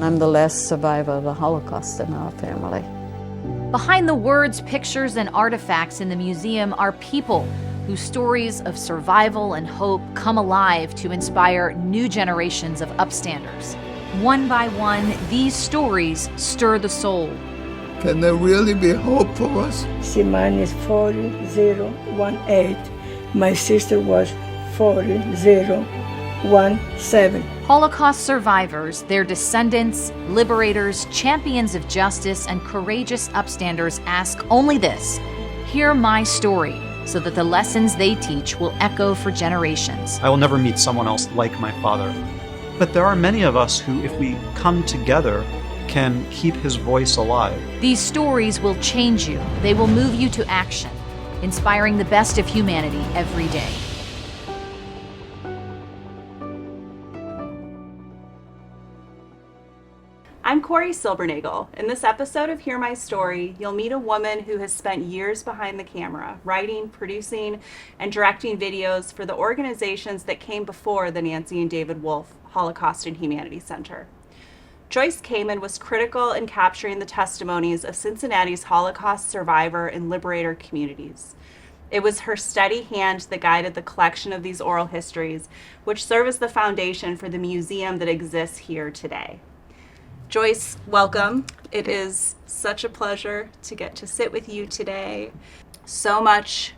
I'm the last survivor of the Holocaust in our family. Behind the words, pictures, and artifacts in the museum are people whose stories of survival and hope come alive to inspire new generations of upstanders. One by one, these stories stir the soul. Can there really be hope for us? Mine is 4018. My sister was 4017. Holocaust survivors, their descendants, liberators, champions of justice, and courageous upstanders ask only this: hear my story, so that the lessons they teach will echo for generations. I will never meet someone else like my father. But there are many of us who, if we come together, can keep his voice alive. These stories will change you. They will move you to action, inspiring the best of humanity every day. I'm Corey Silbernagel. In this episode of Hear My Story, you'll meet a woman who has spent years behind the camera, writing, producing, and directing videos for the organizations that came before the Nancy and David Wolf Holocaust and Humanities Center. Joyce Kamen was critical in capturing the testimonies of Cincinnati's Holocaust survivor and liberator communities. It was her steady hand that guided the collection of these oral histories, which serve as the foundation for the museum that exists here today. Joyce, welcome. It is such a pleasure to get to sit with you today. So much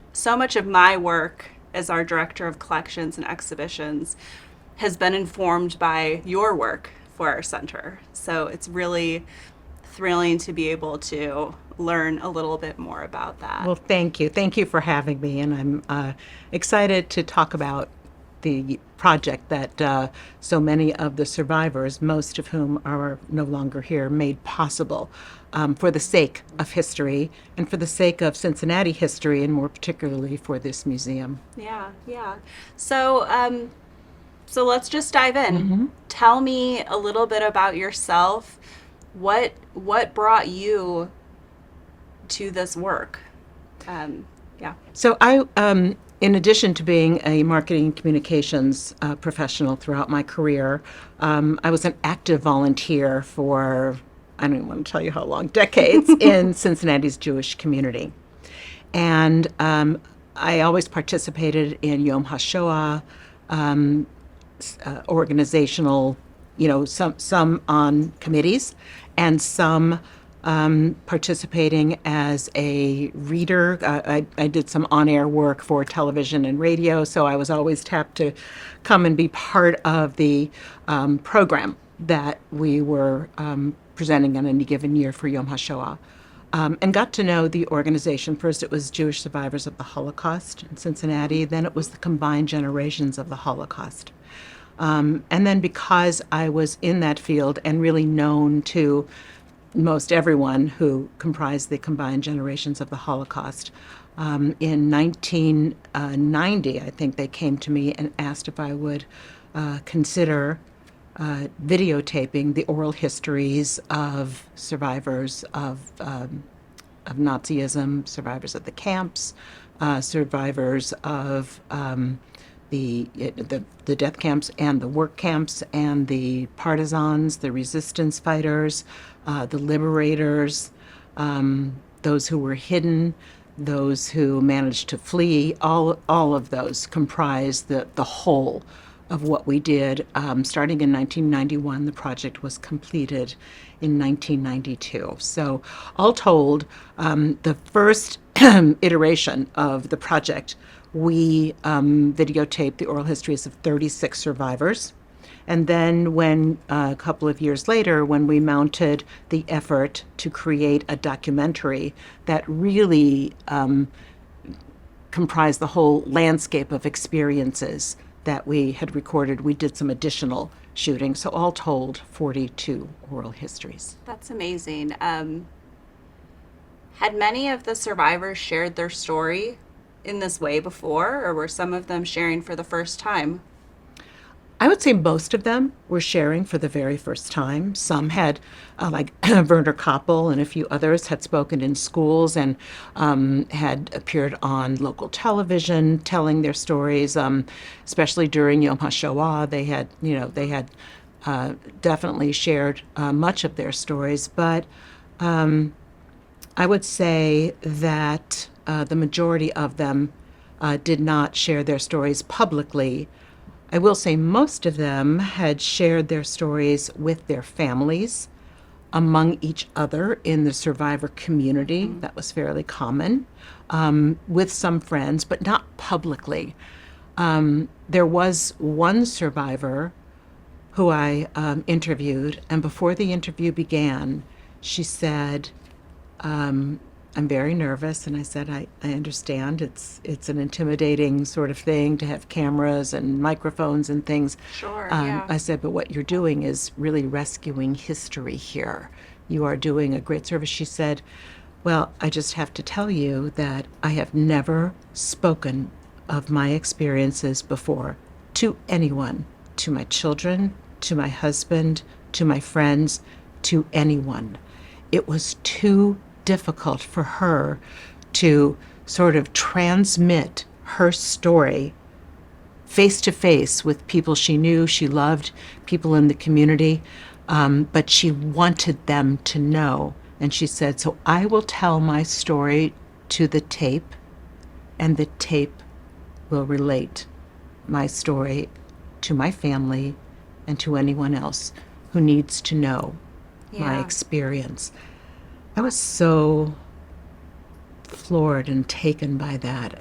of my work as our director of collections and exhibitions has been informed by your work for our center. So it's really thrilling to be able to learn a little bit more about that. Well, thank you. Thank you for having me. And I'm excited to talk about the project that so many of the survivors, most of whom are no longer here, made possible for the sake of history and for the sake of Cincinnati history, and more particularly for this museum. Yeah. So let's just dive in. Mm-hmm. Tell me a little bit about yourself. What brought you to this work? So I, in addition to being a marketing and communications professional throughout my career, I was an active volunteer for, I don't even want to tell you how long, decades in Cincinnati's Jewish community. And I always participated in Yom HaShoah, organizational, some on committees and some participating as a reader. I did some on-air work for television and radio, so I was always tapped to come and be part of the program that we were presenting in any given year for Yom HaShoah. And got to know the organization. First, it was Jewish Survivors of the Holocaust in Cincinnati. Then it was the Combined Generations of the Holocaust. And then because I was in that field and really known to most everyone who comprised the Combined Generations of the Holocaust, in 1990, I think they came to me and asked if I would consider videotaping the oral histories of survivors of Nazism, survivors of the camps, survivors of the death camps and the work camps, and the partisans, the resistance fighters, the liberators, those who were hidden, those who managed to flee. All of those comprise the whole of what we did. Starting in 1991, the project was completed in 1992. So all told, the first iteration of the project, we videotaped the oral histories of 36 survivors. And then when a couple of years later, when we mounted the effort to create a documentary that really comprised the whole landscape of experiences that we had recorded, we did some additional shooting. So all told, 42 oral histories. That's amazing. Had many of the survivors shared their story in this way before, or were some of them sharing for the first time? I would say most of them were sharing for the very first time. Some had, like Werner Koppel and a few others, had spoken in schools and had appeared on local television telling their stories, especially during Yom HaShoah. They had definitely shared much of their stories, but I would say that the majority of them did not share their stories publicly. I will say most of them had shared their stories with their families, among each other in the survivor community. That was fairly common, with some friends, but not publicly. There was one survivor who I interviewed, and before the interview began, she said, I'm very nervous. And I said, I understand. It's an intimidating sort of thing to have cameras and microphones and things. Sure, yeah. I said, but what you're doing is really rescuing history here. You are doing a great service. She said, well, I just have to tell you that I have never spoken of my experiences before to anyone, to my children, to my husband, to my friends, to anyone. It was too difficult for her to sort of transmit her story face to face with people she knew, she loved, people in the community, but she wanted them to know. And she said, so I will tell my story to the tape, and the tape will relate my story to my family and to anyone else who needs to know my experience. I was so floored and taken by that.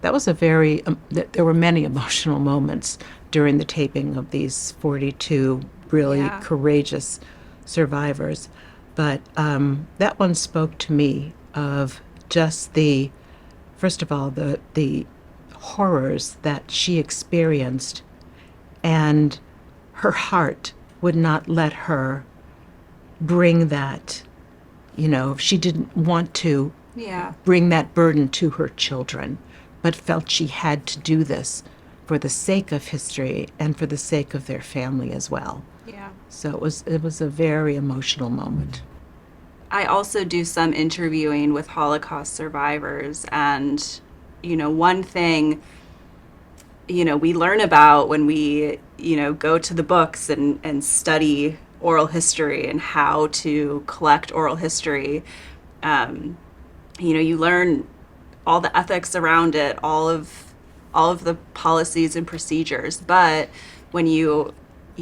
That was a very, there were many emotional moments during the taping of these 42 really courageous survivors. But that one spoke to me of just first of all, the horrors that she experienced, and her heart would not let her bring that. She didn't want to bring that burden to her children, but felt she had to do this for the sake of history and for the sake of their family as well. Yeah. So it was a very emotional moment. I also do some interviewing with Holocaust survivors, and one thing we learn about when we go to the books and study oral history and how to collect oral history, you learn all the ethics around it, all of the policies and procedures. But when you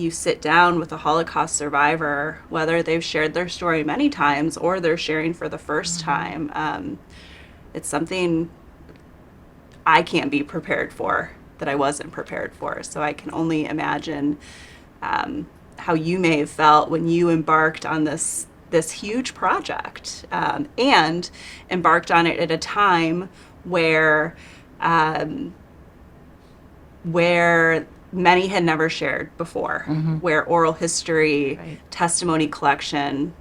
sit down with a Holocaust survivor, whether they've shared their story many times or they're sharing for the first time, it's something I can't be prepared for, that I wasn't prepared for. So I can only imagine how you may have felt when you embarked on this huge project, and embarked on it at a time where many had never shared before, where oral history, testimony collection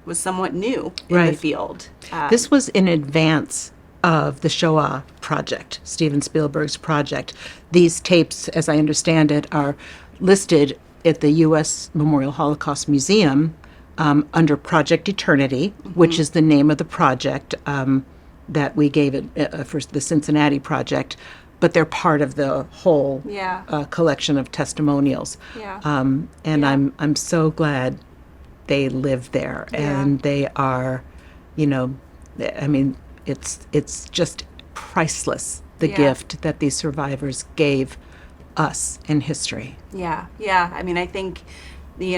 was somewhat new in the field. This was in advance of the Shoah project, Steven Spielberg's project. These tapes, as I understand it, are listed at the U.S. Memorial Holocaust Museum under Project Eternity, which is the name of the project that we gave it for the Cincinnati project, but they're part of the whole collection of testimonials. I'm so glad they live there, and they are, it's just priceless, the gift that these survivors gave us in history. I think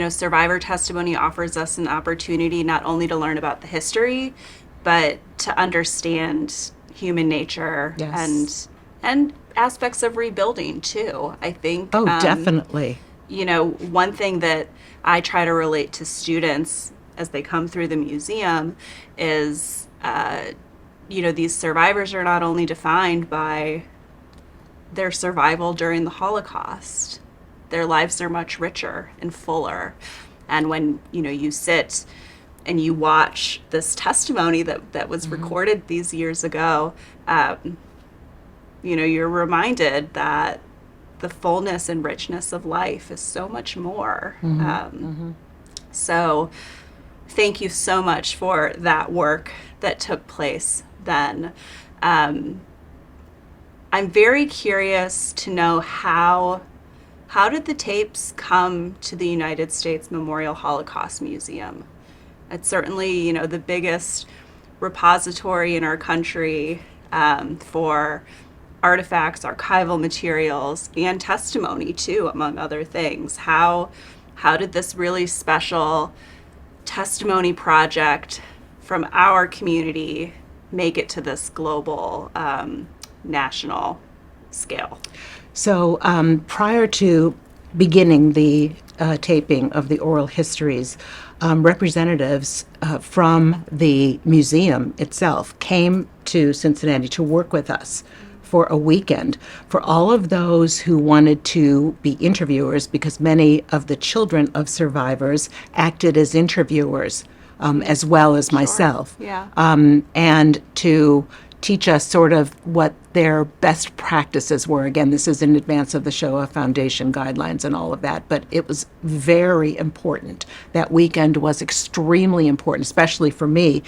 survivor testimony offers us an opportunity not only to learn about the history, but to understand human nature and aspects of rebuilding too. I think definitely. One thing that I try to relate to students as they come through the museum is these survivors are not only defined by their survival during the Holocaust. Their lives are much richer and fuller. And when, you sit and you watch this testimony that was recorded these years ago, you're reminded that the fullness and richness of life is so much more. So thank you so much for that work that took place then. I'm very curious to know how How did the tapes come to the United States Memorial Holocaust Museum? It's certainly, the biggest repository in our country for artifacts, archival materials, and testimony too, among other things. How did this really special testimony project from our community make it to this global, national scale? So prior to beginning the taping of the oral histories, representatives from the museum itself came to Cincinnati to work with us for a weekend for all of those who wanted to be interviewers, because many of the children of survivors acted as interviewers as well as myself. Yeah. And to teach us sort of what their best practices were. Again, this is in advance of the Shoah Foundation guidelines and all of that, but it was very important. That weekend was extremely important, especially for me,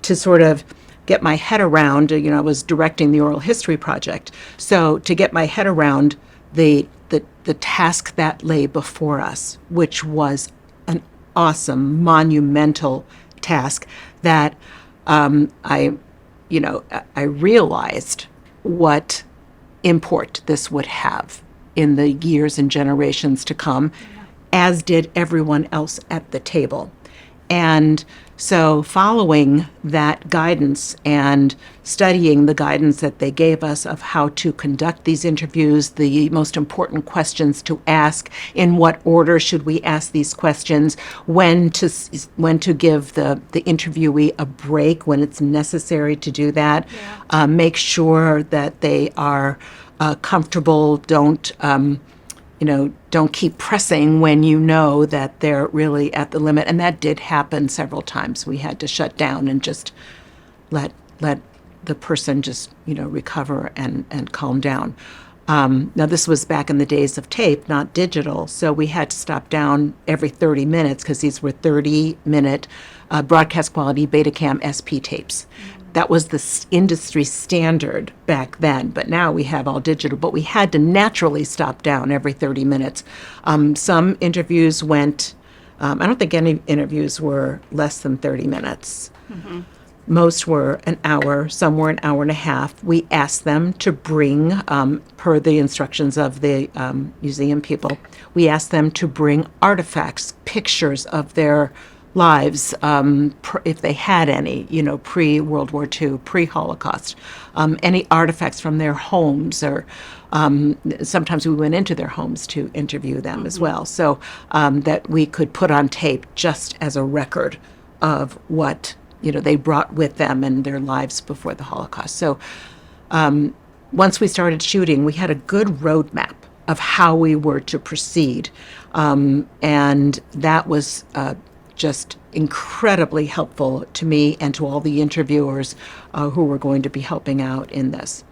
to sort of get my head around. I was directing the oral history project, so to get my head around the task that lay before us, which was an awesome, monumental task that I realized what import this would have in the years and generations to come, as did everyone else at the table. And so following that guidance and studying the guidance that they gave us of how to conduct these interviews, the most important questions to ask, in what order should we ask these questions, when to give the interviewee a break when it's necessary to do that, make sure that they are comfortable, don't keep pressing when you know that they're really at the limit. And that did happen several times. We had to shut down and just let the person just, recover and calm down. Now, this was back in the days of tape, not digital, so we had to stop down every 30 minutes because these were 30-minute broadcast quality Betacam SP tapes. That was the industry standard back then, but now we have all digital. But we had to naturally stop down every 30 minutes. Some interviews went, I don't think any interviews were less than 30 minutes. Mm-hmm. Most were an hour, some were an hour and a half. We asked them to bring, per the instructions of the museum people, we asked them to bring artifacts, pictures of their lives, if they had any, pre-World War II, pre-Holocaust, any artifacts from their homes, or sometimes we went into their homes to interview them as well, so that we could put on tape just as a record of what they brought with them and their lives before the Holocaust. So once we started shooting, we had a good roadmap of how we were to proceed, and that was just incredibly helpful to me and to all the interviewers who were going to be helping out in this.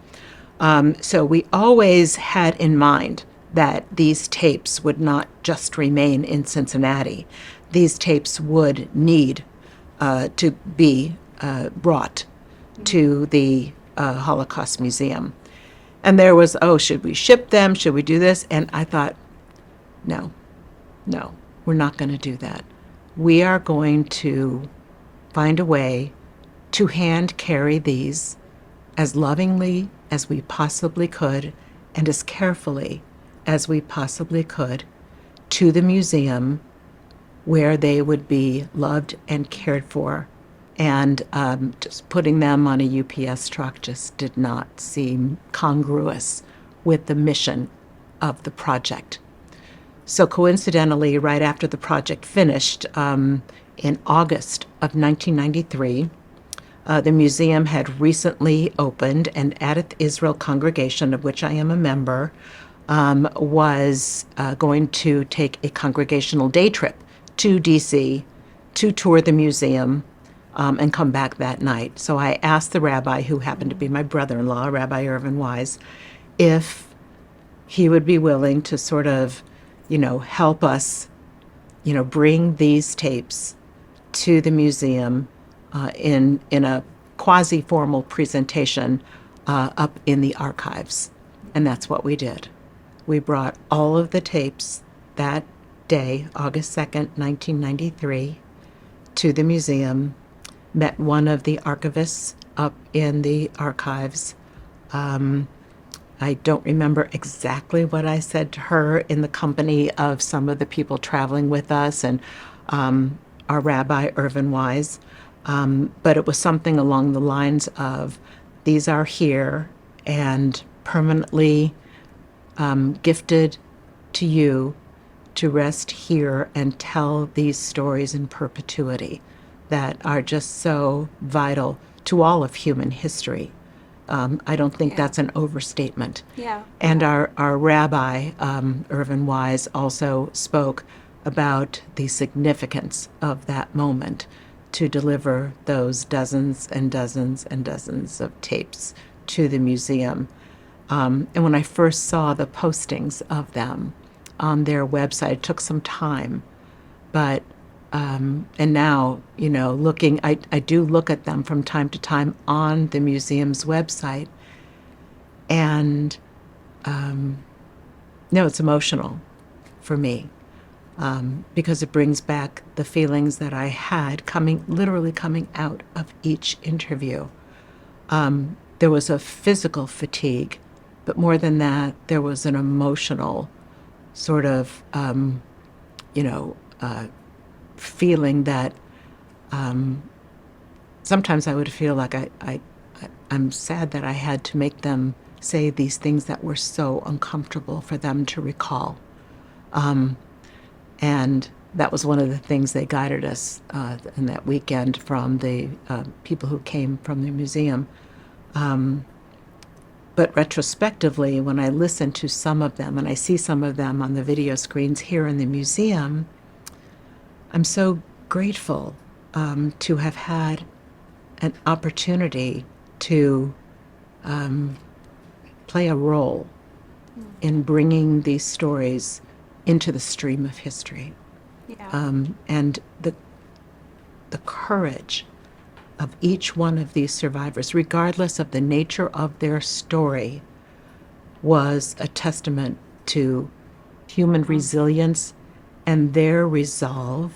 So we always had in mind that these tapes would not just remain in Cincinnati. These tapes would need to be brought to the Holocaust Museum. And there was, should we ship them? Should we do this? And I thought, no, we're not going to do that. We are going to find a way to hand carry these as lovingly as we possibly could and as carefully as we possibly could to the museum, where they would be loved and cared for. And just putting them on a UPS truck just did not seem congruous with the mission of the project. So coincidentally, right after the project finished, in August of 1993, the museum had recently opened, and Addith Israel congregation, of which I am a member, was going to take a congregational day trip to DC to tour the museum and come back that night. So I asked the rabbi, who happened to be my brother-in-law, Rabbi Irvin Wise, if he would be willing to sort of help us, bring these tapes to the museum in a quasi-formal presentation up in the archives. And that's what we did. we brought all of the tapes that day, August 2nd, 1993, to the museum, met one of the archivists up in the archives. I don't remember exactly what I said to her in the company of some of the people traveling with us and our rabbi, Irvin Wise. But it was something along the lines of, these are here and permanently gifted to you to rest here and tell these stories in perpetuity that are just so vital to all of human history. I don't think that's an overstatement. Yeah. And our rabbi, Irvin Wise, also spoke about the significance of that moment to deliver those dozens and dozens and dozens of tapes to the museum. And when I first saw the postings of them on their website, it took some time, but and now, looking, I do look at them from time to time on the museum's website, and it's emotional for me because it brings back the feelings that I had literally coming out of each interview. There was a physical fatigue, but more than that, there was an emotional sort of, feeling that sometimes I would feel like I'm sad that I had to make them say these things that were so uncomfortable for them to recall. And that was one of the things they guided us in that weekend from the people who came from the museum. But retrospectively, when I listen to some of them, and I see some of them on the video screens here in the museum, I'm so grateful to have had an opportunity to play a role in bringing these stories into the stream of history. Yeah. And the courage of each one of these survivors, regardless of the nature of their story, was a testament to human resilience and their resolve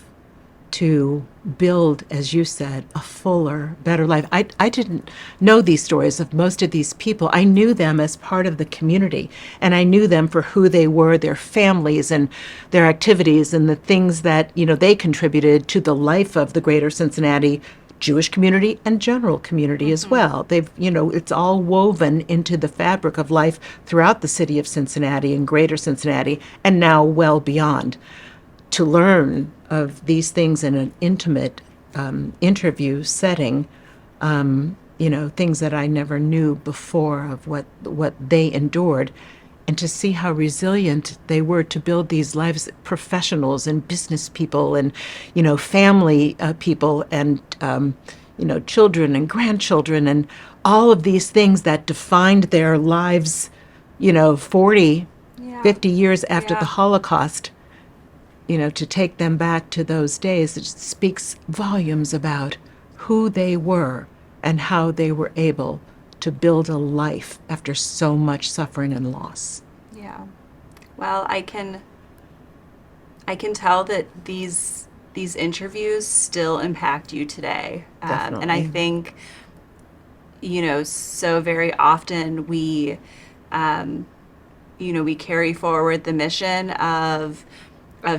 to build, as you said, a fuller, better life. I didn't know these stories of most of these people. I knew them as part of the community, and I knew them for who they were, their families and their activities and the things that, they contributed to the life of the greater Cincinnati Jewish community and general community as well. They've, it's all woven into the fabric of life throughout the city of Cincinnati and greater Cincinnati, and now well beyond. To learn of these things in an intimate interview setting, things that I never knew before of what they endured, and to see how resilient they were to build these lives, professionals and business people and, family people and, children and grandchildren and all of these things that defined their lives, 40, 50 years after the Holocaust. To take them back to those days, it speaks volumes about who they were and how they were able to build a life after so much suffering and loss. Yeah. Well, I can tell that these interviews still impact you today. And I think, so very often we carry forward the mission of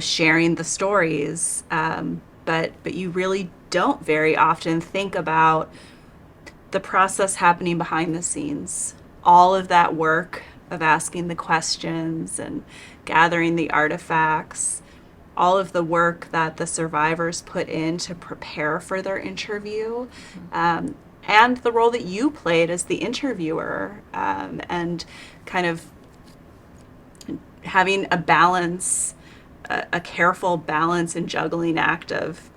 sharing the stories, but you really don't very often think about the process happening behind the scenes. All of that work of asking the questions and gathering the artifacts, all of the work that the survivors put in to prepare for their interview, and the role that you played as the interviewer, and kind of having a balance, a careful balance and juggling act of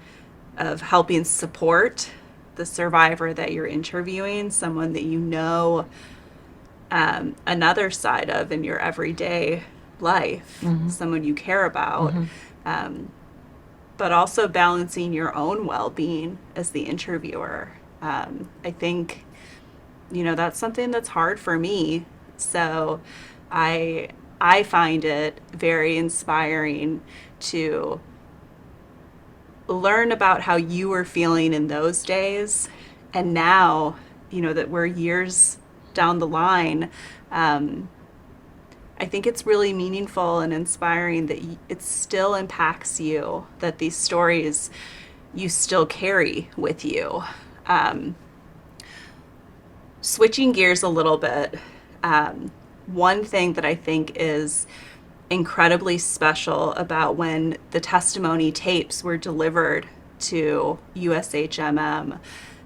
helping support the survivor that you're interviewing, someone that another side of in your everyday life, someone you care about, but also balancing your own well-being as the interviewer. I think, that's something that's hard for me. So I I find it very inspiring to learn about how you were feeling in those days. And now, that we're years down the line, I think it's really meaningful and inspiring that it still impacts you, that these stories you still carry with you. Switching gears a little bit, one thing that I think is incredibly special about when the testimony tapes were delivered to USHMM,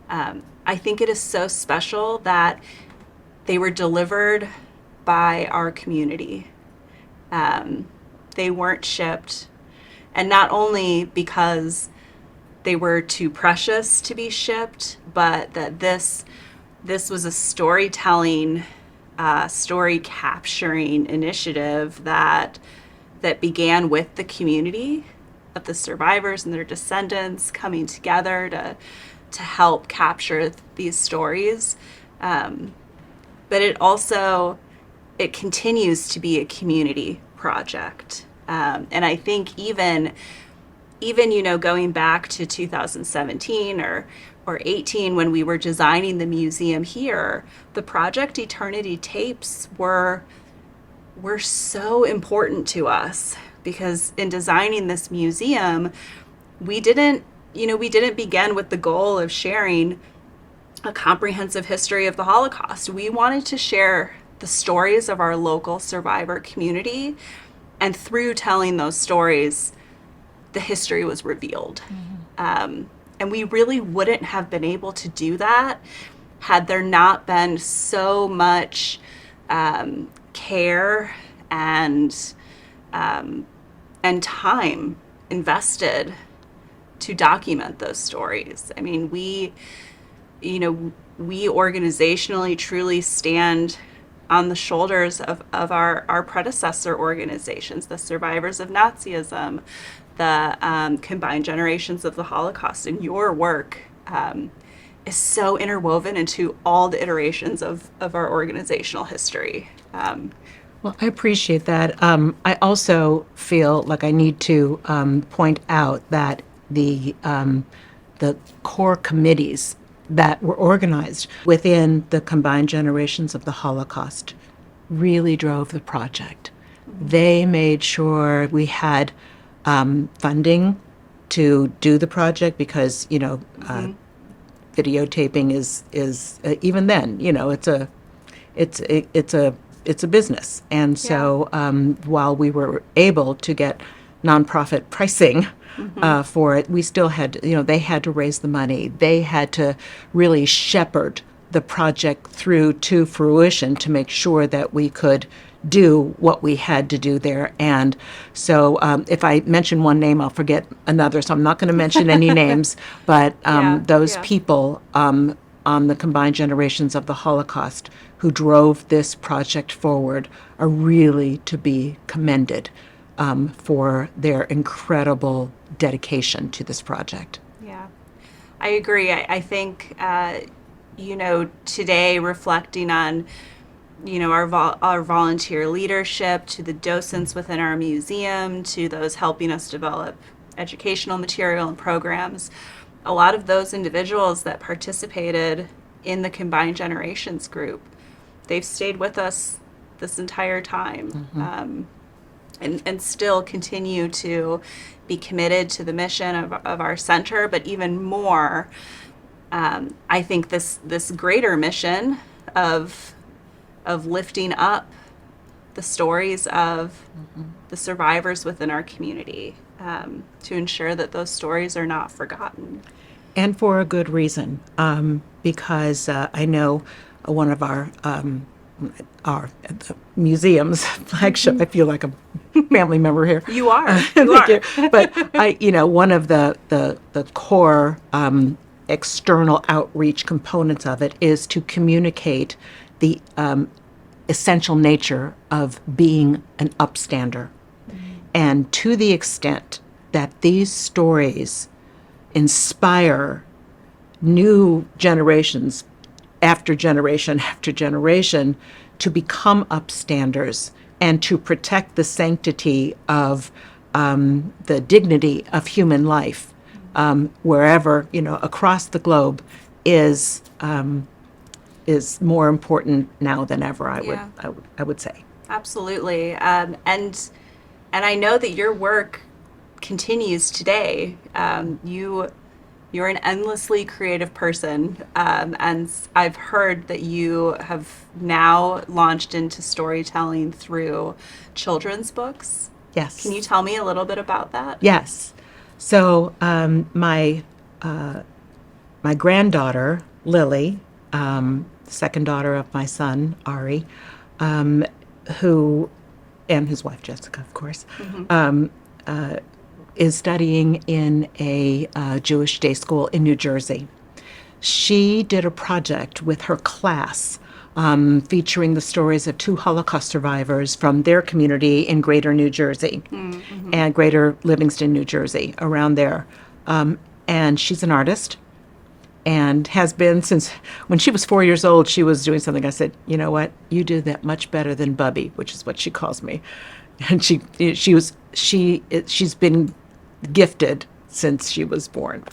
I think it is so special that they were delivered by our community. They weren't shipped, and not only because they were too precious to be shipped, but that this was a storytelling, story capturing initiative that began with the community of the survivors and their descendants coming together to help capture these stories. But it continues to be a community project. And I think even going back to 2017 or 18, when we were designing the museum here, the Project Eternity tapes were so important to us, because in designing this museum, we didn't begin with the goal of sharing a comprehensive history of the Holocaust. We wanted to share the stories of our local survivor community, and through telling those stories, the history was revealed. And we really wouldn't have been able to do that had there not been so much care and time invested to document those stories. I mean, we organizationally truly stand on the shoulders of our predecessor organizations, the survivors of Nazism, the combined generations of the Holocaust. And your work is so interwoven into all the iterations of our organizational history. Well, I appreciate that. I also feel like I need to point out that the core committees that were organized within the combined generations of the Holocaust really drove the project. They made sure we had funding to do the project, because videotaping is even then, it's a business. And so while we were able to get nonprofit pricing for it, we still had, they had to raise the money. They had to really shepherd the project through to fruition to make sure that we could do what we had to do there. And so if I mention one name, I'll forget another. So I'm not going to mention any names, but those people on the combined generations of the Holocaust who drove this project forward are really to be commended for their incredible dedication to this project. Yeah, I agree. I think, today, reflecting on, our volunteer leadership, to the docents within our museum, to those helping us develop educational material and programs, a lot of those individuals that participated in the Combined Generations group, they've stayed with us this entire time. And still continue to be committed to the mission of our center, but even more, I think this greater mission of lifting up the stories of the survivors within our community, to ensure that those stories are not forgotten. And for a good reason, because I know one of our the museum's flagship. I feel like a family member here. You are. Thank you. But one of the core external outreach components of it is to communicate the essential nature of being an upstander. And to the extent that these stories inspire new generations after generation to become upstanders, and to protect the sanctity of the dignity of human life wherever, across the globe is more important now than ever, I would say. Absolutely. And I know that your work continues today. You're an endlessly creative person, and I've heard that you have now launched into storytelling through children's books. Yes. Can you tell me a little bit about that? Yes. So my granddaughter, Lilly, second daughter of my son, Ari, who, and his wife, Jessica, of course, is studying in a Jewish day school in New Jersey. She did a project with her class featuring the stories of 2 Holocaust survivors from their community in Greater New Jersey and Greater Livingston, New Jersey, around there. And she's an artist and has been since when she was 4 years old. She was doing something. I said, you know what? You do that much better than Bubby, which is what she calls me. And she's been gifted since she was born.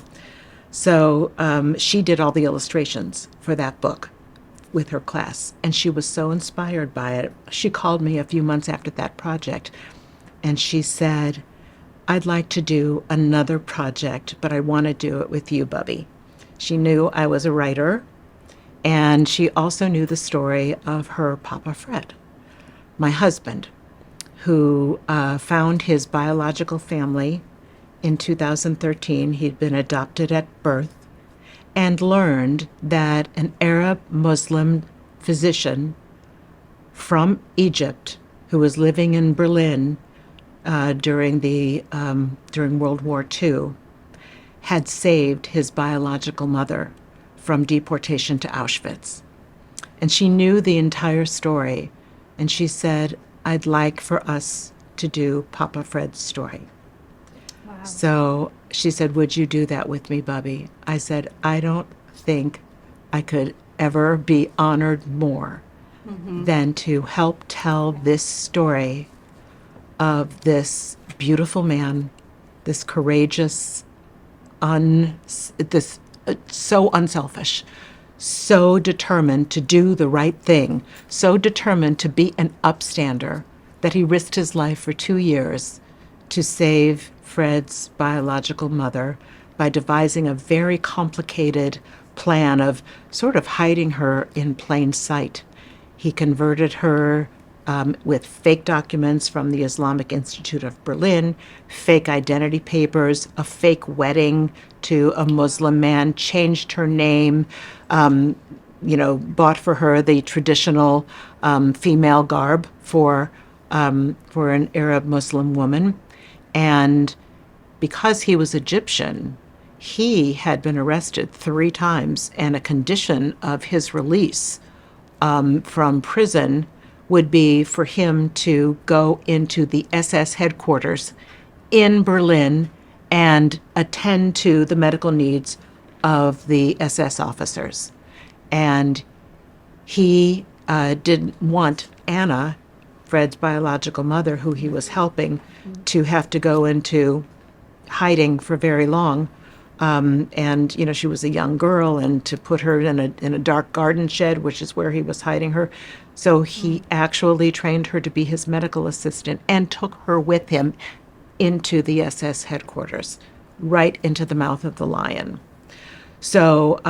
So she did all the illustrations for that book with her class, and she was so inspired by it. She called me a few months after that project, and she said, I'd like to do another project, but I want to do it with you, Bubby. She knew I was a writer, and she also knew the story of her Papa Fred, my husband, who found his biological family in 2013. He'd been adopted at birth and learned that an Arab Muslim physician from Egypt who was living in Berlin during World War II had saved his biological mother from deportation to Auschwitz. And she knew the entire story, and she said, I'd like for us to do Papa Fred's story. Wow. So she said, would you do that with me, Bubby? I said, I don't think I could ever be honored more than to help tell this story of this beautiful man, this courageous, so unselfish, so determined to do the right thing, so determined to be an upstander that he risked his life for 2 years to save Fred's biological mother by devising a very complicated plan of sort of hiding her in plain sight. He converted her with fake documents from the Islamic Institute of Berlin, fake identity papers, a fake wedding to a Muslim man, changed her name, bought for her the traditional female garb for an Arab Muslim woman. And because he was Egyptian, he had been arrested 3 times, and a condition of his release from prison would be for him to go into the SS headquarters in Berlin and attend to the medical needs of the SS officers. And he didn't want Anna, Fred's biological mother, who he was helping, to have to go into hiding for very long. And she was a young girl, and to put her in a dark garden shed, which is where he was hiding her. So he actually trained her to be his medical assistant and took her with him into the SS headquarters, right into the mouth of the lion. So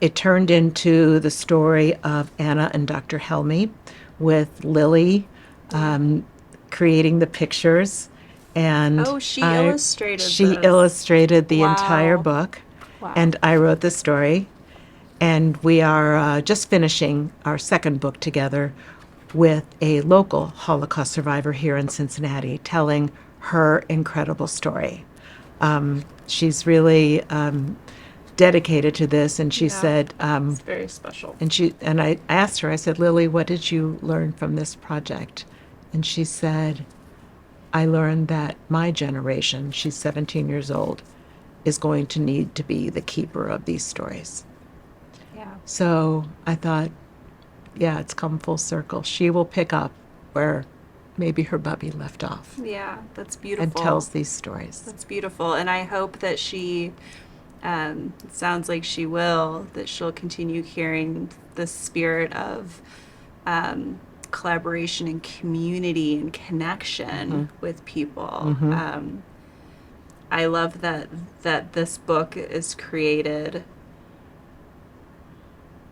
it turned into the story of Anna and Dr. Helmy, with Lilly creating the pictures. And she illustrated the entire book. Wow. And I wrote the story. And we are just finishing our second book together with a local Holocaust survivor here in Cincinnati, telling her incredible story. She's really dedicated to this, and she said, it's very special. And I asked her, I said, Lilly, what did you learn from this project? And she said, I learned that my generation, she's 17 years old, is going to need to be the keeper of these stories. Yeah. So I thought, it's come full circle. She will pick up where maybe her bubby left off Yeah, that's beautiful. and tells these stories. That's beautiful. And I hope that she, it sounds like she will, that she'll continue carrying the spirit of collaboration and community and connection with people. I love that this book is created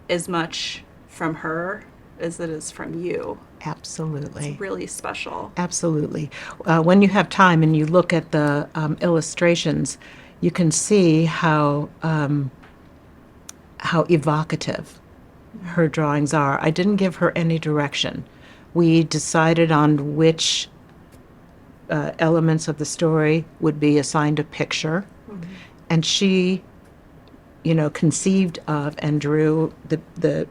as much from her as it is from you. Absolutely. It's really special. Absolutely. When you have time and you look at the illustrations, you can see how evocative her drawings are. I didn't give her any direction. We decided on which elements of the story would be assigned a picture, and she, conceived of and drew the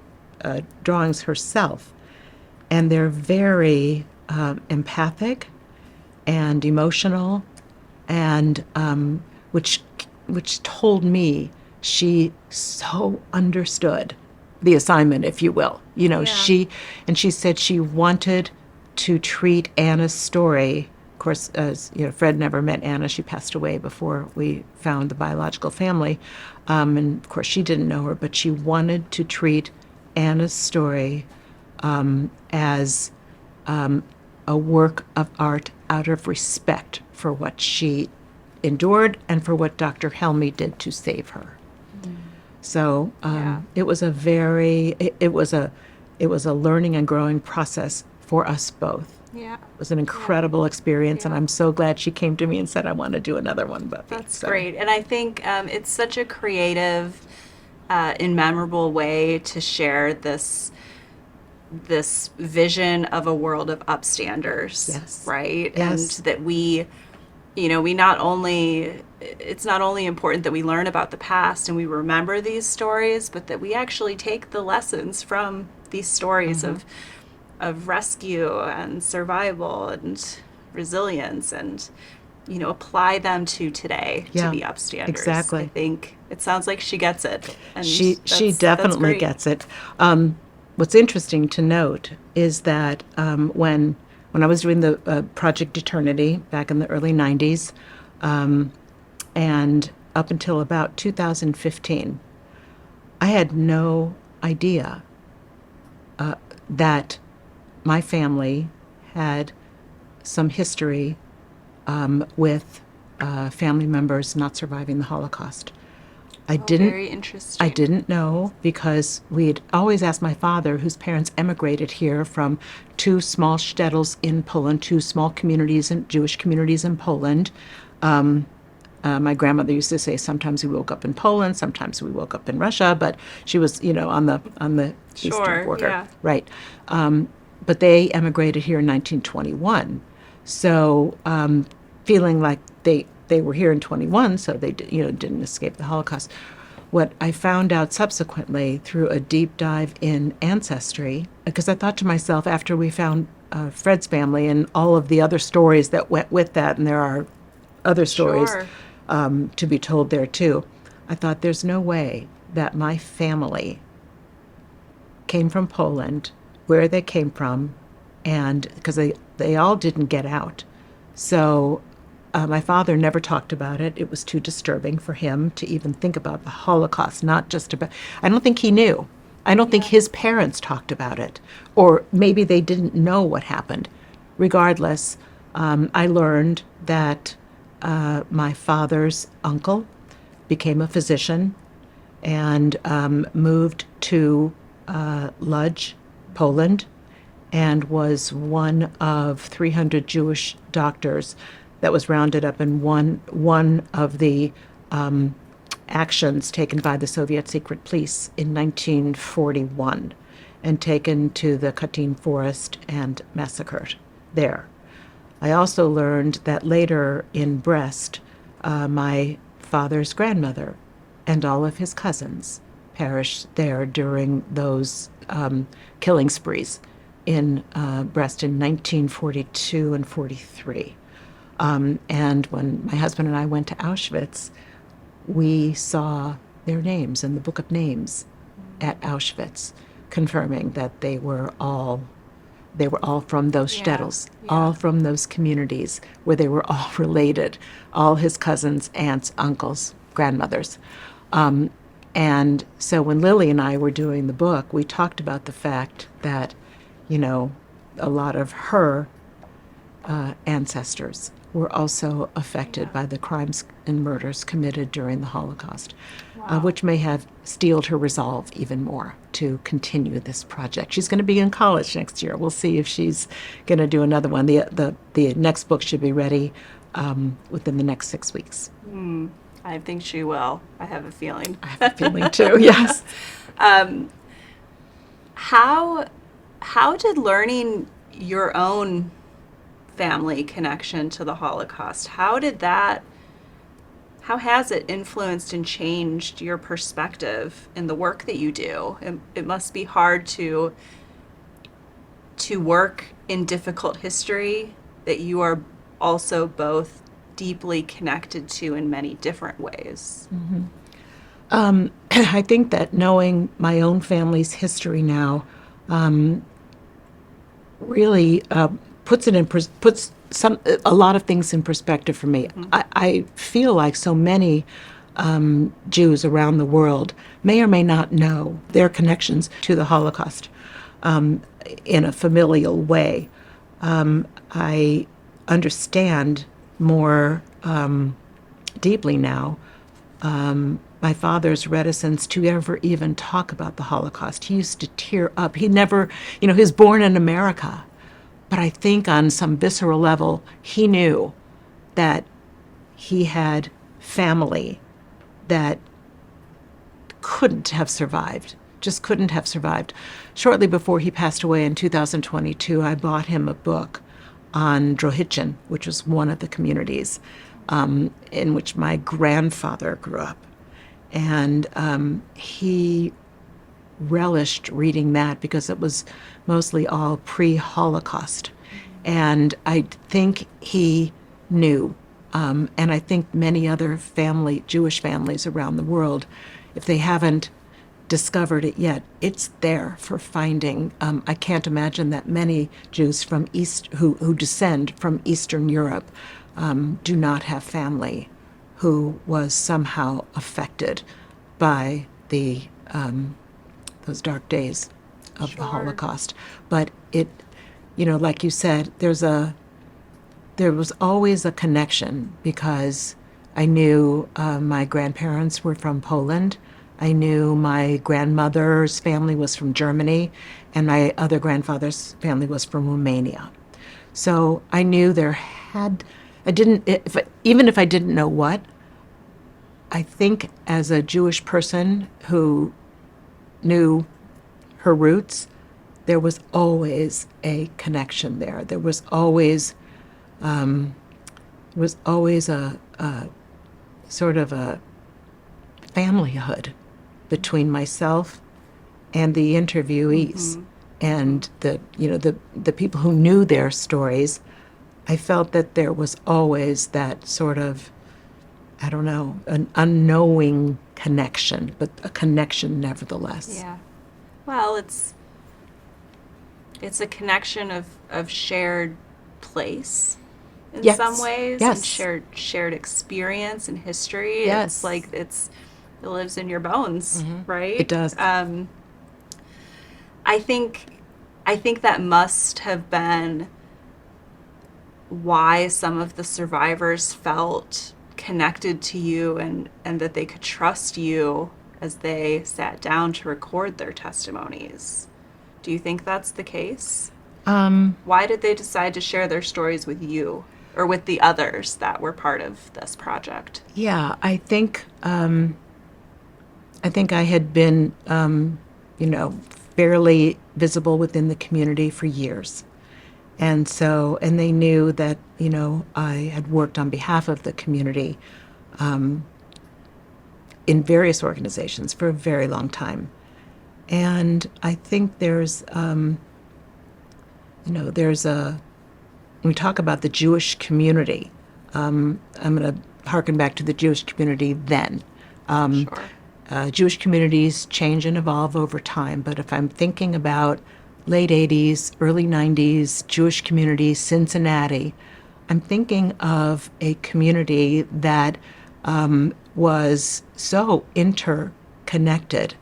drawings herself. And they're very empathic and emotional, and which told me she so understood the assignment, if you will. She said she wanted to treat Anna's story. Of course, as Fred never met Anna. She passed away before we found the biological family, and of course she didn't know her. But she wanted to treat Anna's story as a work of art out of respect for what she endured and for what Dr. Helmy did to save her. So it was a learning and growing process for us both. Yeah. It was an incredible experience, and I'm so glad she came to me and said, I want to do another one, Buffy. That's great. And I think it's such a creative and memorable way to share this vision of a world of upstanders. Yes. Right? Yes. And that it's not only important that we learn about the past and we remember these stories, but that we actually take the lessons from these stories of rescue and survival and resilience and apply them to today to be upstanders. Exactly. I think it sounds like she gets it. And She that's definitely great. gets it. What's interesting to note is that when I was doing the Project Eternity back in the early 90s, and up until about 2015, I had no idea that my family had some history with family members not surviving the Holocaust. Very interesting. I didn't know, because we had always asked my father, whose parents emigrated here from two small shtetls in Poland, two small communities, Jewish communities in Poland. My grandmother used to say sometimes we woke up in Poland, sometimes we woke up in Russia, but she was, on the eastern border, yeah. right? But they emigrated here in 1921, so feeling like they were here in 21, so they didn't escape the Holocaust. What I found out subsequently through a deep dive in ancestry, because I thought to myself, after we found Fred's family and all of the other stories that went with that, and there are other stories to be told there too, I thought there's no way that my family came from Poland, where they came from, and because they all didn't get out. So my father never talked about it. It was too disturbing for him to even think about the Holocaust, not just about, I don't think he knew. I don't think his parents talked about it, or maybe they didn't know what happened. Regardless, I learned that my father's uncle became a physician and moved to Lodz, Poland, and was one of 300 Jewish doctors that was rounded up in one of the actions taken by the Soviet secret police in 1941 and taken to the Katyn forest and massacred there. I also learned that later in Brest, my father's grandmother and all of his cousins perished there during those killing sprees in Brest in 1942 and 43. And when my husband and I went to Auschwitz, we saw their names in the Book of Names at Auschwitz, confirming that they were all They were all from those shtetls, all from those communities where they were all related, all his cousins, aunts, uncles, grandmothers. And so when Lilly and I were doing the book, we talked about the fact that, a lot of her ancestors were also affected by the crimes and murders committed during the Holocaust, which may have steeled her resolve even more to continue this project. She's going to be in college next year. We'll see if she's going to do another one. The next book should be ready within the next 6 weeks. I think she will. I have a feeling. I have a feeling too, yes. How did learning your own family connection to the Holocaust, how has it influenced and changed your perspective in the work that you do? It must be hard to work in difficult history that you are also both deeply connected to in many different ways. I think that knowing my own family's history now really puts a lot of things in perspective for me. I feel like so many Jews around the world may or may not know their connections to the Holocaust in a familial way. I understand more deeply now my father's reticence to ever even talk about the Holocaust. He used to tear up. He never, he was born in America. But I think on some visceral level, he knew that he had family that couldn't have survived, just couldn't have survived. Shortly before he passed away in 2022, I bought him a book on Drohichen, which was one of the communities in which my grandfather grew up. And he relished reading that because it was mostly all pre-Holocaust. And I think he knew, and I think many other Jewish families around the world, if they haven't discovered it yet, it's there for finding. I can't imagine that many Jews from who descend from Eastern Europe do not have family who was somehow affected by those dark days of the Holocaust. But it, like you said, there was always a connection because I knew my grandparents were from Poland. I knew my grandmother's family was from Germany, and my other grandfather's family was from Romania. So I knew even if I didn't know what, I think as a Jewish person who knew her roots, there was always a connection there. There was always a sort of a familyhood between myself and the interviewees, and the people who knew their stories. I felt that there was always that sort of, I don't know, an unknowing connection, but a connection nevertheless. Yeah. Well, it's a connection of shared place in some ways, and shared experience and history. Yes. It's like it lives in your bones, right? It does. I think that must have been why some of the survivors felt connected to you and that they could trust you as they sat down to record their testimonies. Do you think that's the case? Why did they decide to share their stories with you or with the others that were part of this project? Yeah, I think I had been, fairly visible within the community for years. And they knew that, I had worked on behalf of the community in various organizations for a very long time. And I think when we talk about the Jewish community, I'm going to harken back to the Jewish community then. Jewish communities change and evolve over time, but if I'm thinking about, late 80s, early 90s, Jewish community, Cincinnati. I'm thinking of a community that was so interconnected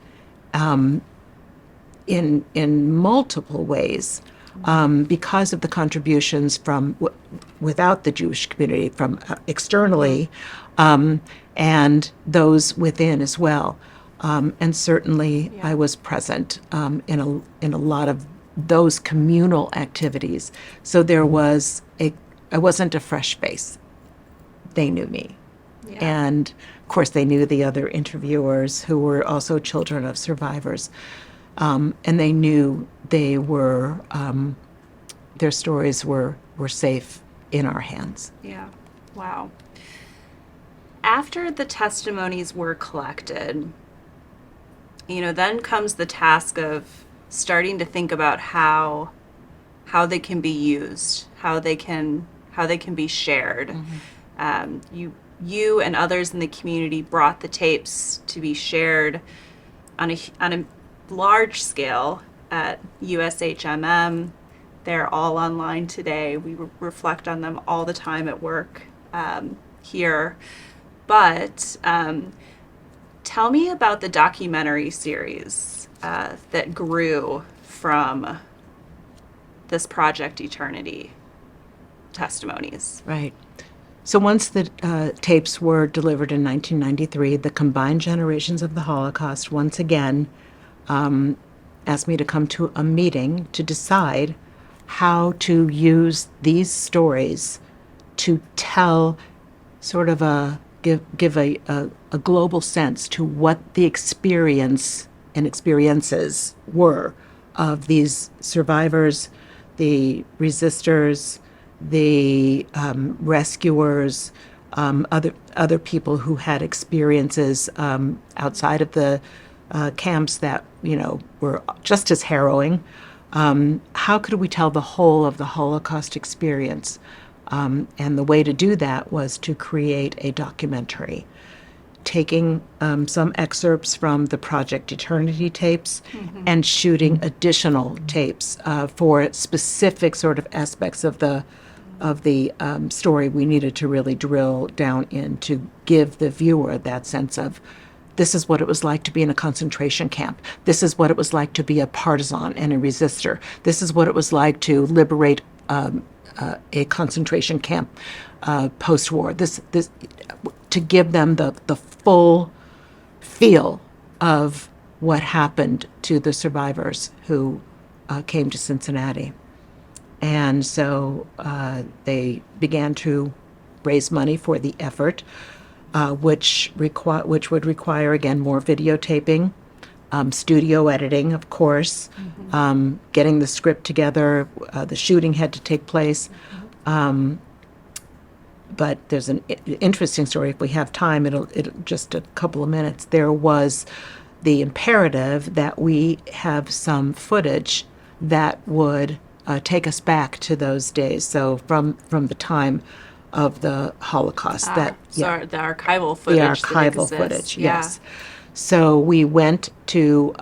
in multiple ways because of the contributions from without the Jewish community, from externally, and those within as well. And certainly, I was present in a lot of those communal activities. So I wasn't a fresh face. They knew me. Yeah. And of course, they knew the other interviewers who were also children of survivors. And they knew they were, their stories were safe in our hands. Yeah. Wow. After the testimonies were collected, then comes the task of starting to think about how they can be used, how they can be shared. You and others in the community brought the tapes to be shared on a large scale at USHMM. They're all online today. We reflect on them all the time at work here. But tell me about the documentary series that grew from this Project Eternity testimonies. Right. So once the tapes were delivered in 1993, the Combined Generations of the Holocaust once again asked me to come to a meeting to decide how to use these stories to tell sort of give a global sense to what the experience and experiences were of these survivors, the resistors, the rescuers, other people who had experiences outside of the camps that were just as harrowing. How could we tell the whole of the Holocaust experience? And the way to do that was to create a documentary, taking some excerpts from the Project Eternity tapes and shooting additional tapes for specific sort of aspects of the story we needed to really drill down in to give the viewer that sense of, this is what it was like to be in a concentration camp. This is what it was like to be a partisan and a resistor. This is what it was like to liberate a concentration camp post-war. This to give them the full feel of what happened to the survivors who came to Cincinnati. And so they began to raise money for the effort, which would require, again, more videotaping, studio editing, of course, getting the script together. The shooting had to take place. But there's an interesting story. If we have time, it'll just a couple of minutes. There was the imperative that we have some footage that would take us back to those days. So from the time of the Holocaust, the archival footage. The archival that footage, exists. Yeah. yes. So we went to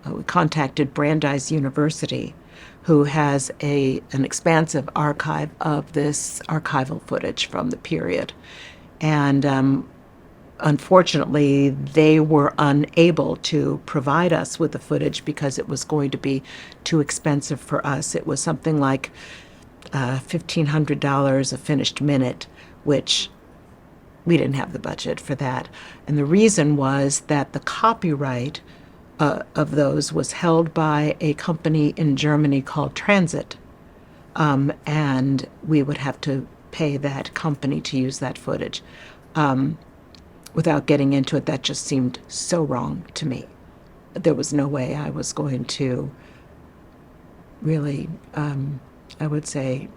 we contacted Brandeis University, who has an expansive archive of this archival footage from the period. And unfortunately, they were unable to provide us with the footage because it was going to be too expensive for us. It was something like $1,500 a finished minute, which we didn't have the budget for that. And the reason was that the copyright of those was held by a company in Germany called Transit. And we would have to pay that company to use that footage. Without getting into it, that just seemed so wrong to me. There was no way I was going to really, I would say,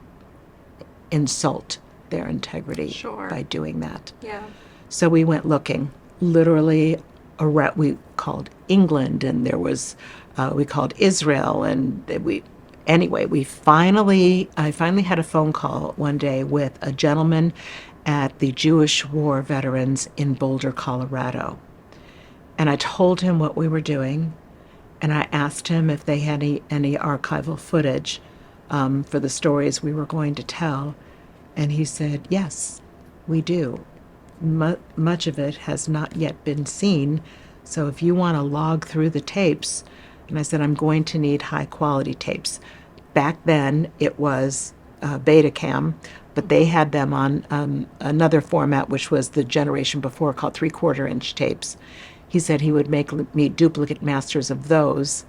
insult their integrity by doing that. Yeah. So we went looking, literally around. We called England, and there was, we called Israel, and I finally had a phone call one day with a gentleman at the Jewish War Veterans in Boulder, Colorado. And I told him what we were doing, And I asked him if they had any archival footage for the stories we were going to tell. And he said, yes, we do. Much of it has not yet been seen. So if you want to log through the tapes, and I said, I'm going to need high quality tapes. Back then it was Betacam, but they had them on another format, which was the generation before, called 3/4-inch tapes. He said he would make me duplicate masters of those,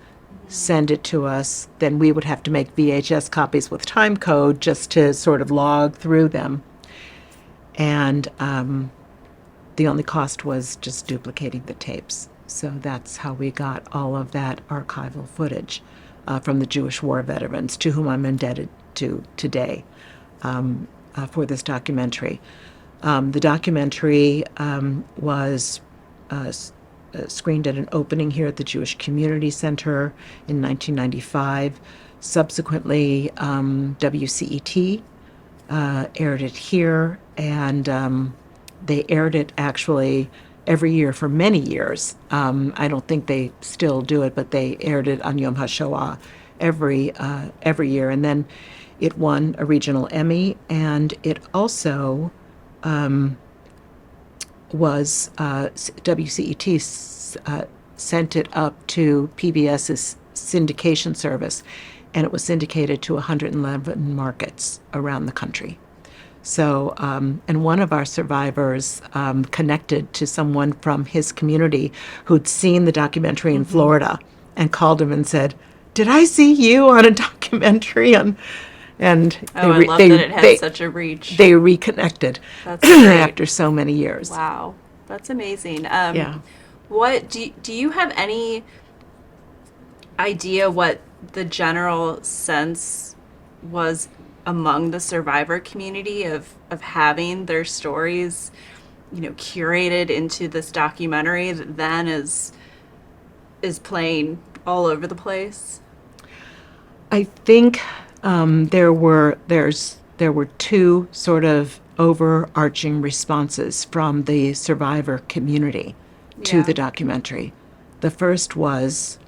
send it to us, then we would have to make VHS copies with time code just to sort of log through them. And the only cost was just duplicating the tapes. So that's how we got all of that archival footage from the Jewish war veterans, to whom I'm indebted to today for this documentary. The documentary was screened at an opening here at the Jewish Community Center in 1995. Subsequently, WCET aired it here, and they aired it actually every year for many years. I don't think they still do it, but they aired it on Yom HaShoah every year. And then it won a regional Emmy, and it also was WCET sent it up to PBS's syndication service, and it was syndicated to 111 markets around the country. So, and one of our survivors connected to someone from his community who'd seen the documentary in Florida and called him and said, "Did I see you on a documentary?" And I love that it has such a reach. They reconnected That's great. after so many years. Wow, that's amazing. Yeah. What do you have any idea what the general sense was among the survivor community of having their stories, curated into this documentary that then is playing all over the place? I think there were two sort of overarching responses from the survivor community to the documentary. The first was,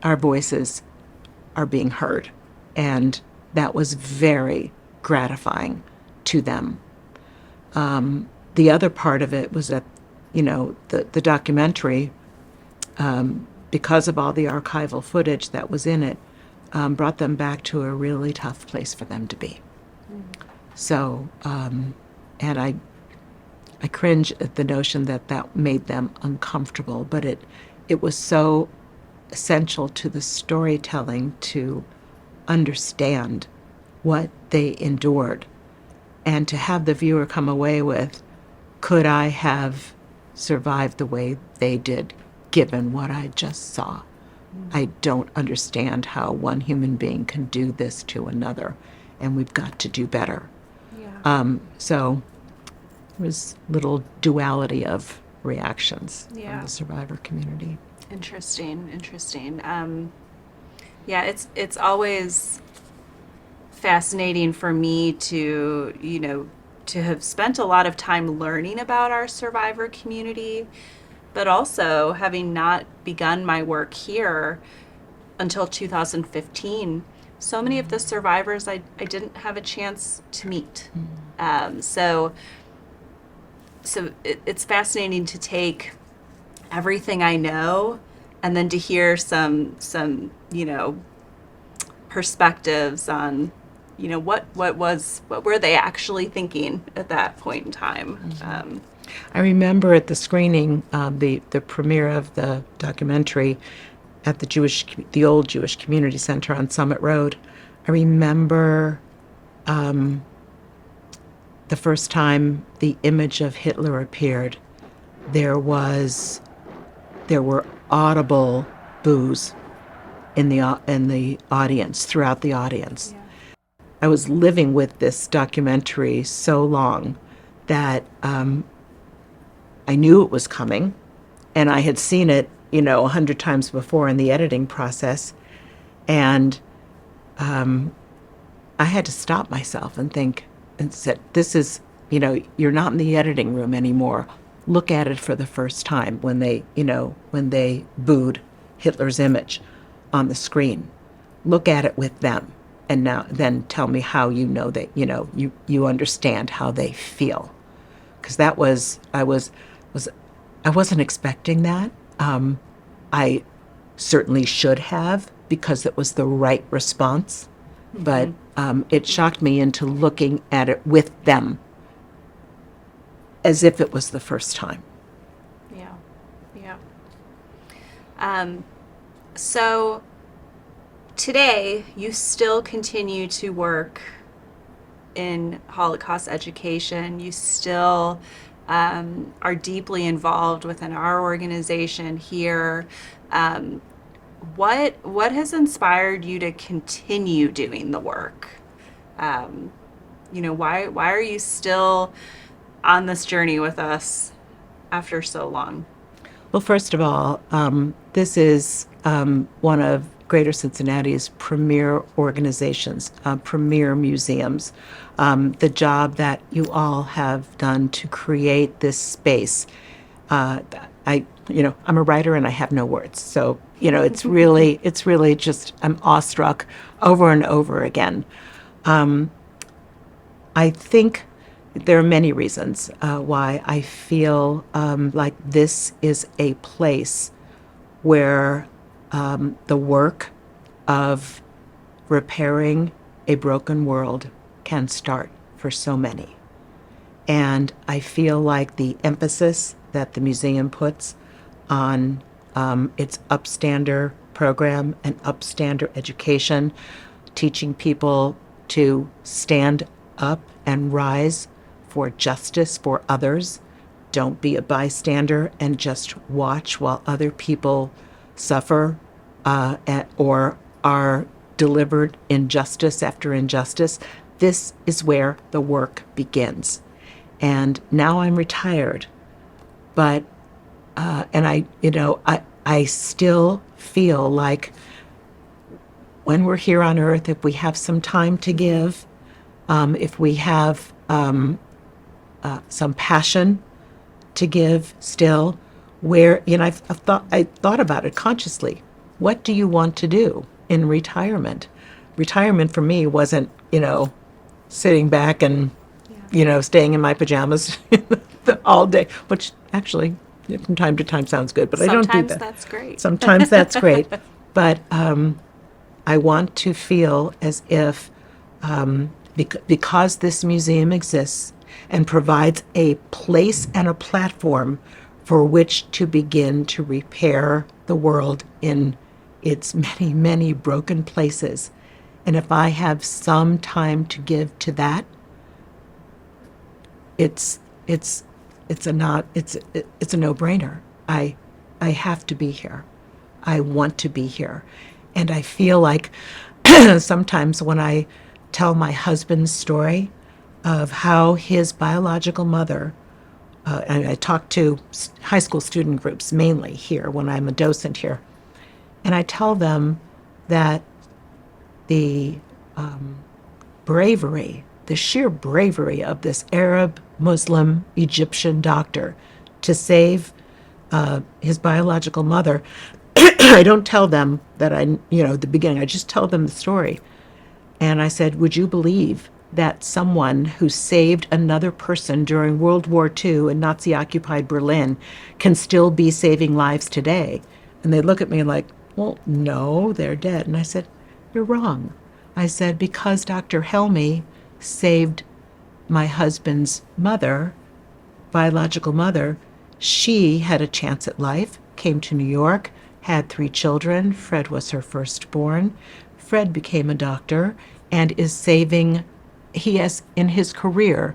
our voices are being heard, and that was very gratifying to them. The other part of it was that, the documentary, because of all the archival footage that was in it, brought them back to a really tough place for them to be. So, and I cringe at the notion that made them uncomfortable, but it was so essential to the storytelling to understand what they endured, and to have the viewer come away with, could I have survived the way they did, given what I just saw? I don't understand how one human being can do this to another, and we've got to do better. So there was little duality of reactions from the survivor community. Interesting. It's always fascinating for me to have spent a lot of time learning about our survivor community, but also having not begun my work here until 2015. So many of the survivors I didn't have a chance to meet. So it's fascinating to take everything I know and then to hear some perspectives on what were they actually thinking at that point in time. I remember at the screening, the premiere of the documentary at the old Jewish Community Center on Summit Road. I remember the first time the image of Hitler appeared, there were audible boos in the audience, throughout the audience. I was living with this documentary so long that I knew it was coming, and I had seen it, 100 times before in the editing process, and I had to stop myself and think and said, "This is, you're not in the editing room anymore. Look at it for the first time when they booed Hitler's image on the screen. Look at it with them, and then tell me how you know that you understand how they feel, because I wasn't expecting that. I certainly should have, because it was the right response, but it shocked me into looking at it with them as if it was the first time. Yeah. So today, you still continue to work in Holocaust education. You still are deeply involved within our organization here. What has inspired you to continue doing the work? Why are you still on this journey with us after so long? Well, first of all, this is one of Greater Cincinnati's premier organizations, premier museums. The job that you all have done to create this space. I'm a writer and I have no words. So, it's really just, I'm awestruck over and over again. I think there are many reasons why I feel like this is a place where the work of repairing a broken world can start for so many. And I feel like the emphasis that the museum puts on its upstander program and upstander education, teaching people to stand up and rise for justice for others. Don't be a bystander and just watch while other people suffer or are delivered injustice after injustice. This is where the work begins. And now I'm retired, but I still feel like when we're here on earth, if we have some time to give, if we have some passion to give still, where, I thought about it consciously. What do you want to do in retirement? Retirement for me wasn't, sitting back and, staying in my pajamas all day, which actually from time to time sounds good, but I don't do that. Sometimes that's great. Sometimes that's great. But I want to feel as if, because this museum exists and provides a place and a platform for which to begin to repair the world in its many, many broken places. And if I have some time to give to that, it's a no-brainer. I have to be here. I want to be here. And I feel like sometimes when I tell my husband's story of how his biological mother, and I talk to high school student groups mainly here when I'm a docent here, and I tell them that the bravery, the sheer bravery of this Arab, Muslim, Egyptian doctor to save his biological mother, I don't tell them that the beginning, I just tell them the story. And I said, would you believe that someone who saved another person during World War II in Nazi-occupied Berlin can still be saving lives today? And they look at me like, well, no, they're dead. And I said, you're wrong. I said, because Dr. Helmy saved my husband's mother, biological mother, she had a chance at life, came to New York, had 3 children. Fred was her firstborn. Fred became a doctor and is saving, he has in his career,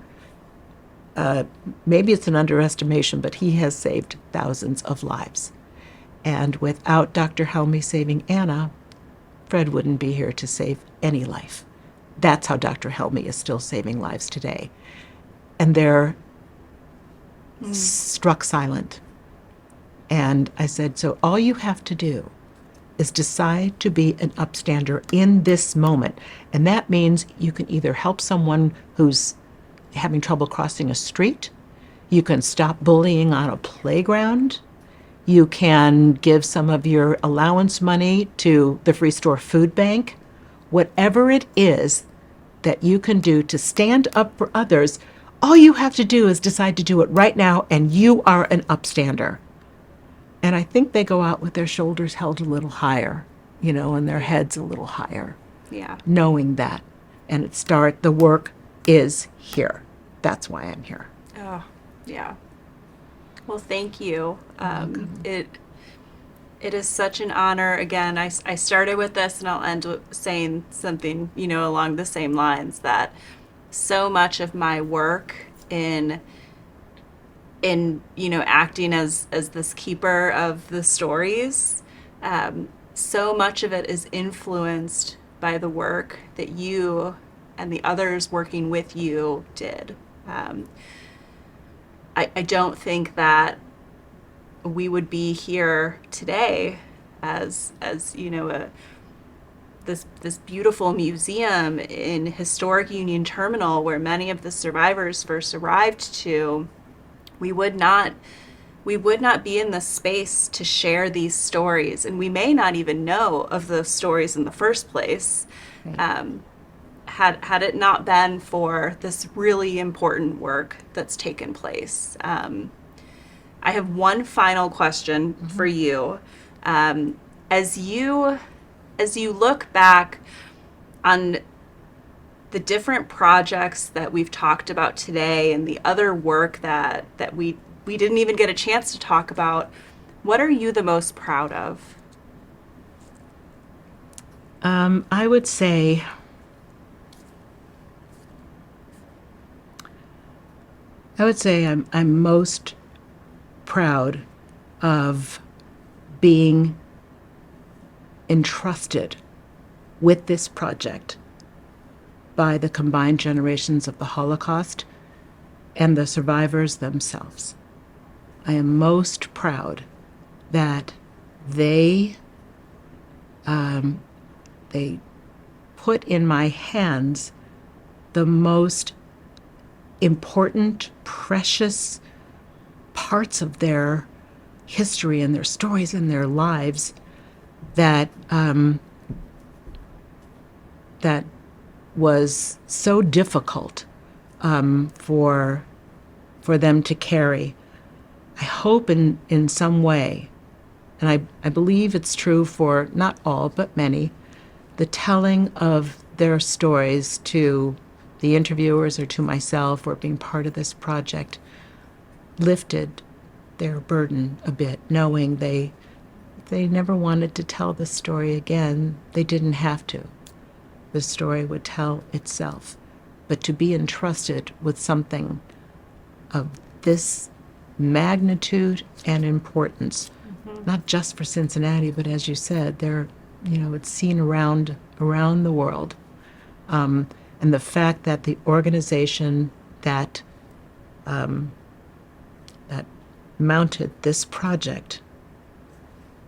maybe it's an underestimation, but he has saved thousands of lives. And without Dr. Helmy saving Anna, Fred wouldn't be here to save any life. That's how Dr. Helmy is still saving lives today. And they're struck silent. And I said, so all you have to do is decide to be an upstander in this moment. And that means you can either help someone who's having trouble crossing a street, you can stop bullying on a playground, You can give some of your allowance money to the Free Store Food Bank. Whatever it is that you can do to stand up for others, all you have to do is decide to do it right now, and you are an upstander. And I think they go out with their shoulders held a little higher, and their heads a little higher. Yeah. Knowing that. And the work is here. That's why I'm here. Oh, yeah. Well, thank you. It is such an honor. Again, I started with this, and I'll end with saying something, along the same lines, that so much of my work in acting as this keeper of the stories, so much of it is influenced by the work that you and the others working with you did. I don't think that we would be here today as this beautiful museum in historic Union Terminal, where many of the survivors first arrived to. We would not be in the space to share these stories, and we may not even know of those stories in the first place. Right. Had it not been for this really important work that's taken place. I have one final question for you. As you look back on the different projects that we've talked about today and the other work that we didn't even get a chance to talk about, what are you the most proud of? I would say I'm most proud of being entrusted with this project by the combined generations of the Holocaust and the survivors themselves. I am most proud that they put in my hands the most important, precious parts of their history and their stories and their lives that was so difficult for them to carry. I hope in some way, and I believe it's true for not all but many, the telling of their stories to the interviewers or to myself or being part of this project lifted their burden a bit, knowing they never wanted to tell the story again. They didn't have to. The story would tell itself. But to be entrusted with something of this magnitude and importance, not just for Cincinnati, but as you said, it's seen around the world. And the fact that the organization that mounted this project,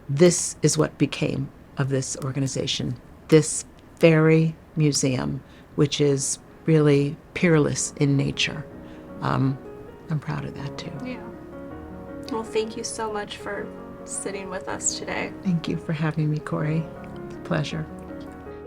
this is what became of this organization, this very museum, which is really peerless in nature. I'm proud of that too. Yeah. Well, thank you so much for sitting with us today. Thank you for having me, Corey. It's a pleasure.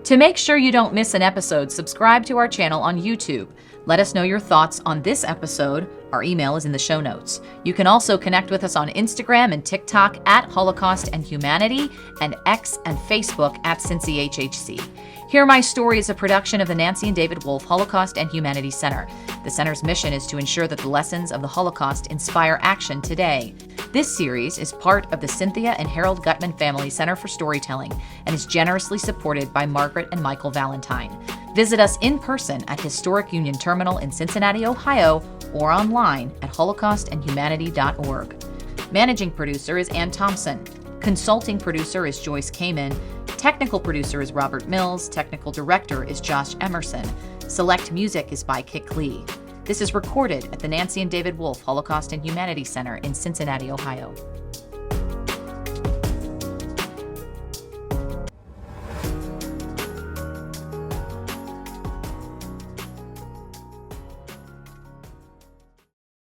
To make sure you don't miss an episode, subscribe to our channel on YouTube. Let us know your thoughts on this episode. Our email is in the show notes. You can also connect with us on Instagram and TikTok at Holocaust and Humanity, and X and Facebook at CincyHHC. Hear My Story is a production of the Nancy and David Wolf Holocaust and Humanity Center. The center's mission is to ensure that the lessons of the Holocaust inspire action today. This series is part of the Cynthia and Harold Gutman Family Center for Storytelling and is generously supported by Margaret and Michael Valentine. Visit us in person at Historic Union Terminal in Cincinnati, Ohio, or online at holocaustandhumanity.org. Managing producer is Ann Thompson. Consulting producer is Joyce Kamen. Technical producer is Robert Mills. Technical director is Josh Emerson. Select music is by Kik Lee. This is recorded at the Nancy and David Wolf Holocaust and Humanity Center in Cincinnati, Ohio.